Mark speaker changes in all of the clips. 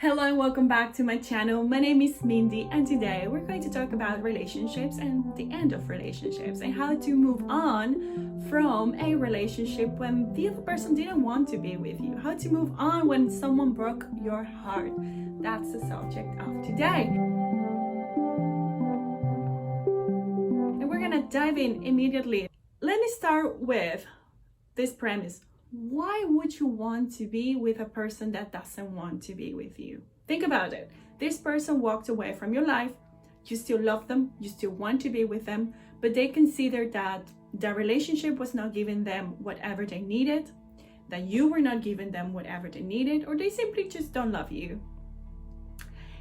Speaker 1: Hello and welcome back to my channel. My name is Mindy and today we're going to talk about relationships and the end of relationships and how to move on from a relationship when the other person didn't want to be with you. How to move on when someone broke your heart. That's the subject of today. And we're gonna dive in immediately. Let me start with this premise. Why would you want to be with a person that doesn't want to be with you? Think about it. This person walked away from your life. You still love them, you still want to be with them, but they consider that the relationship was not giving them whatever they needed, that you were not giving them whatever they needed, or they simply just don't love you.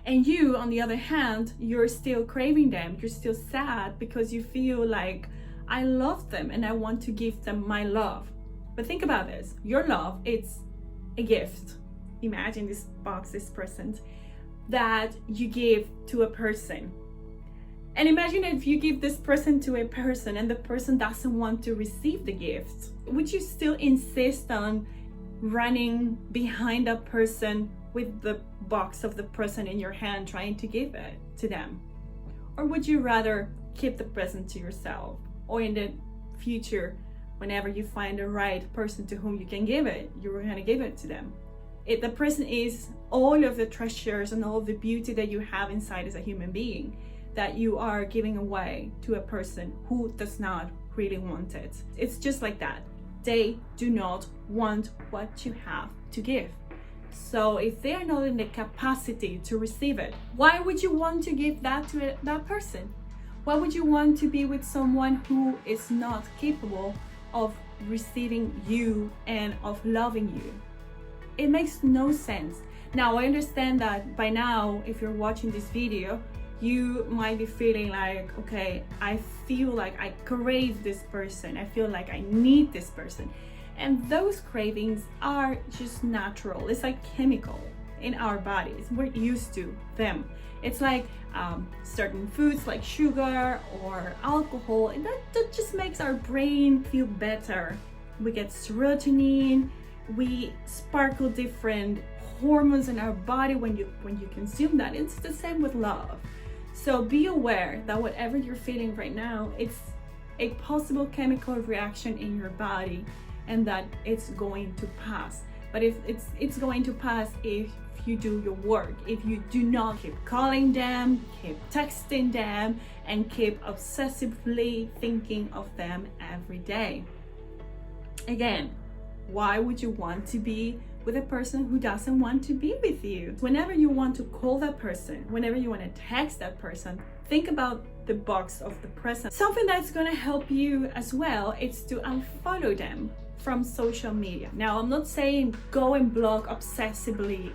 Speaker 1: And you, on the other hand, you're still craving them. You're still sad because you feel like, I love them and I want to give them my love. But think about this, your love, it's a gift. Imagine this box, this present that you give to a person. And imagine if you give this present to a person and the person doesn't want to receive the gift. Would you still insist on running behind that person with the box of the present in your hand trying to give it to them? Or would you rather keep the present to yourself, or in the future, whenever you find the right person to whom you can give it, you're going to give it to them? The present is all of the treasures and all of the beauty that you have inside as a human being that you are giving away to a person who does not really want it. It's just like that. They do not want what you have to give. So if they are not in the capacity to receive it, why would you want to give that to that person? Why would you want to be with someone who is not capable of receiving you and of loving you? It makes no sense. Now, I understand that by now, if you're watching this video, you might be feeling like, okay, I feel like I crave this person. I feel like I need this person. And those cravings are just natural. It's like chemical in our bodies. We're used to them. It's like certain foods like sugar or alcohol, and that just makes our brain feel better. We get serotonin, we sparkle different hormones in our body when you consume that. It's the same with love. So be aware that whatever you're feeling right now, it's a possible chemical reaction in your body, and that it's going to pass. But if it's going to pass if you do your work, if you do not keep calling them, keep texting them, and keep obsessively thinking of them every day. Again, why would you want to be with a person who doesn't want to be with you? Whenever you want to call that person, whenever you want to text that person, think about the box of the present. Something that's going to help you as well is to unfollow them from social media. Now, I'm not saying go and block obsessively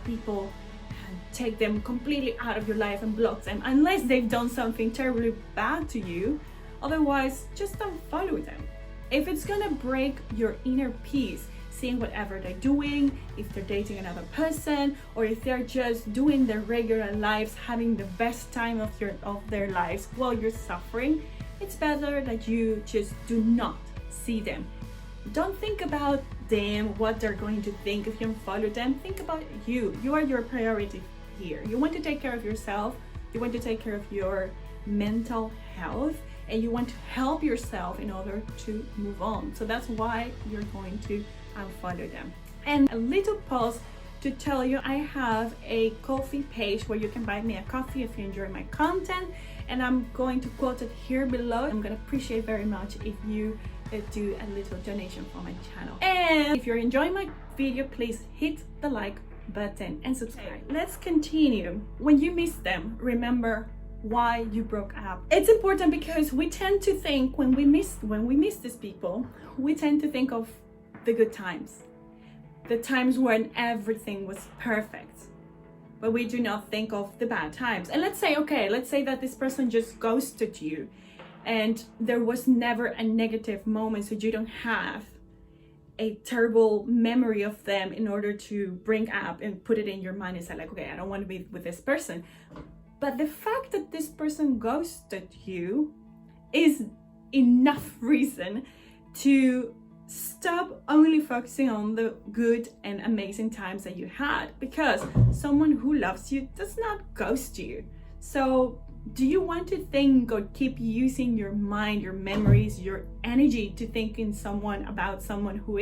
Speaker 1: people and take them completely out of your life and block them unless they've done something terribly bad to you. Otherwise, just unfollow them. If it's gonna break your inner peace, seeing whatever they're doing, if they're dating another person, or if they're just doing their regular lives, having the best time of their lives while you're suffering, it's better that you just do not see them. Don't think about them, what they're going to think if you unfollow them. Think about you. You are your priority here. You want to take care of yourself, you want to take care of your mental health, and you want to help yourself in order to move on. So that's why you're going to unfollow them. And a little pause to tell you, I have a coffee page where you can buy me a coffee if you enjoy my content, and I'm going to quote it here below. I'm going to appreciate very much if you do a little donation for my channel. And if you're enjoying my video, please hit the like button and subscribe. Okay, let's continue. When you miss them, remember why you broke up. It's important because we tend to think when we miss these people, we tend to think of the good times, the times when everything was perfect, but we do not think of the bad times. And let's say that this person just ghosted you and there was never a negative moment, so you don't have a terrible memory of them in order to bring up and put it in your mind and say like, okay, I don't want to be with this person. But the fact that this person ghosted you is enough reason to stop only focusing on the good and amazing times that you had, because someone who loves you does not ghost you. So do you want to think or keep using your mind, your memories, your energy to thinking about someone who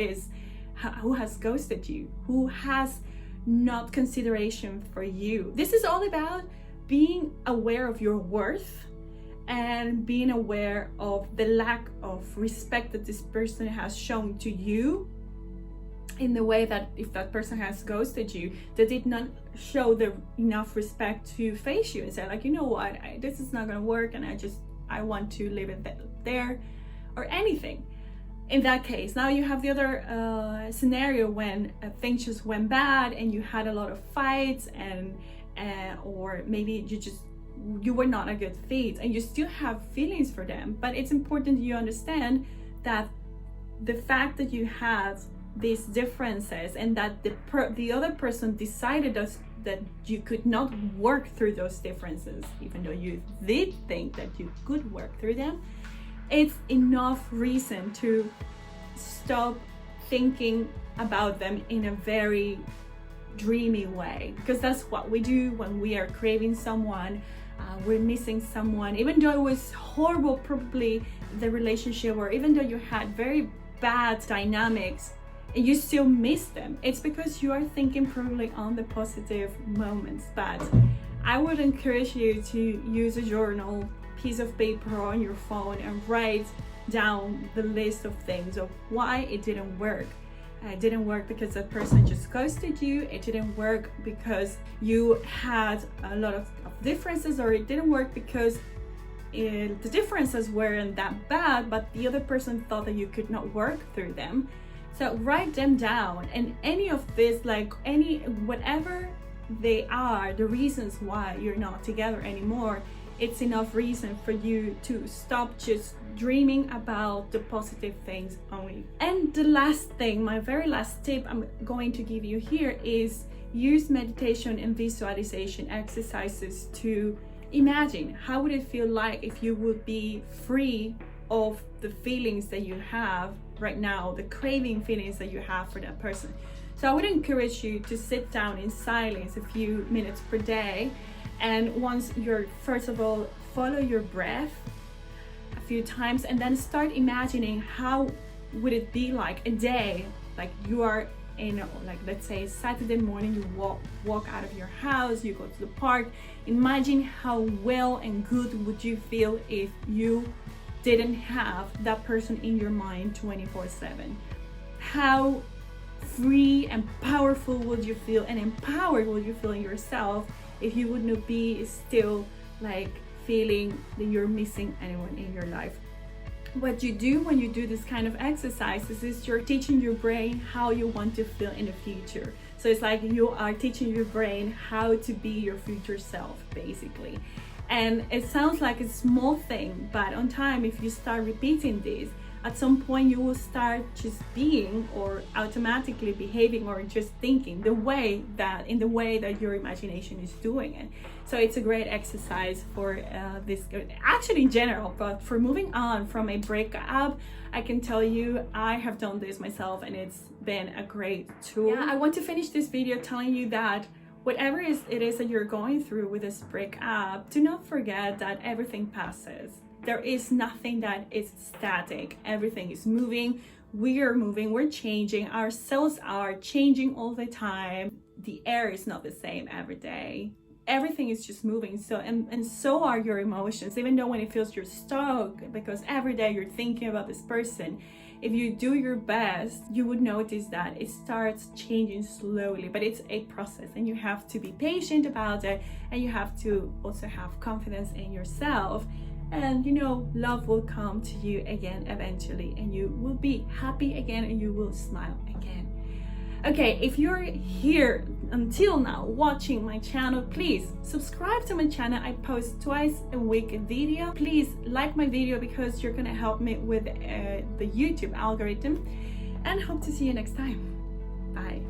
Speaker 1: has ghosted you, who has not consideration for you? This is all about being aware of your worth and being aware of the lack of respect that this person has shown to you, in the way that if that person has ghosted you, they did not show the enough respect to face you and say like, you know what, this is not gonna work, and I want to leave it there, or anything. In that case, now you have the other scenario when things just went bad and you had a lot of fights, and or maybe you were not a good fit and you still have feelings for them. But it's important you understand that the fact that you had these differences and that the other person decided that you could not work through those differences, even though you did think that you could work through them, it's enough reason to stop thinking about them in a very dreamy way, because that's what we do when we are craving someone. We're missing someone, even though it was horrible, probably the relationship, or even though you had very bad dynamics and you still miss them. It's because you are thinking probably on the positive moments. But I would encourage you to use a journal, piece of paper on your phone, and write down the list of things of why it didn't work. It didn't work because that person just ghosted you. It didn't work because you had a lot of differences, or it didn't work because the differences weren't that bad, but the other person thought that you could not work through them. So write them down, and any of this, like whatever they are, the reasons why you're not together anymore, it's enough reason for you to stop just dreaming about the positive things only. And the last thing, my very last tip I'm going to give you here is use meditation and visualization exercises to imagine how would it feel like if you would be free of the feelings that you have right now, the craving feelings that you have for that person. So I would encourage you to sit down in silence a few minutes per day, and once you're, first of all, follow your breath a few times, and then start imagining how would it be like a day, like you are in, like let's say Saturday morning, you walk out of your house, you go to the park. Imagine how well and good would you feel if you didn't have that person in your mind 24/7. How free and powerful would you feel, and empowered would you feel in yourself if you would not be still like feeling that you're missing anyone in your life. What you do when you do this kind of exercises is you're teaching your brain how you want to feel in the future. So it's like you are teaching your brain how to be your future self, basically. And it sounds like a small thing, but on time, if you start repeating this, at some point you will start just being, or automatically behaving, or just thinking in the way that your imagination is doing it. So it's a great exercise for this, actually in general, but for moving on from a breakup, I can tell you I have done this myself, and it's been a great tool. Yeah, I want to finish this video telling you that whatever it is that you're going through with this breakup, do not forget that everything passes. There is nothing that is static. Everything is moving. We are moving. We're changing. Our cells are changing all the time. The air is not the same every day. Everything is just moving. So and so are your emotions. Even though when it feels you're stuck, because every day you're thinking about this person, if you do your best, you would notice that it starts changing slowly, but it's a process, and you have to be patient about it, and you have to also have confidence in yourself. And you know, love will come to you again eventually, and you will be happy again, and you will smile again. Okay, if you're here until now watching my channel, please subscribe to my channel. I post twice a week a video. Please like my video, because you're gonna help me with the YouTube algorithm, and hope to see you next time. Bye.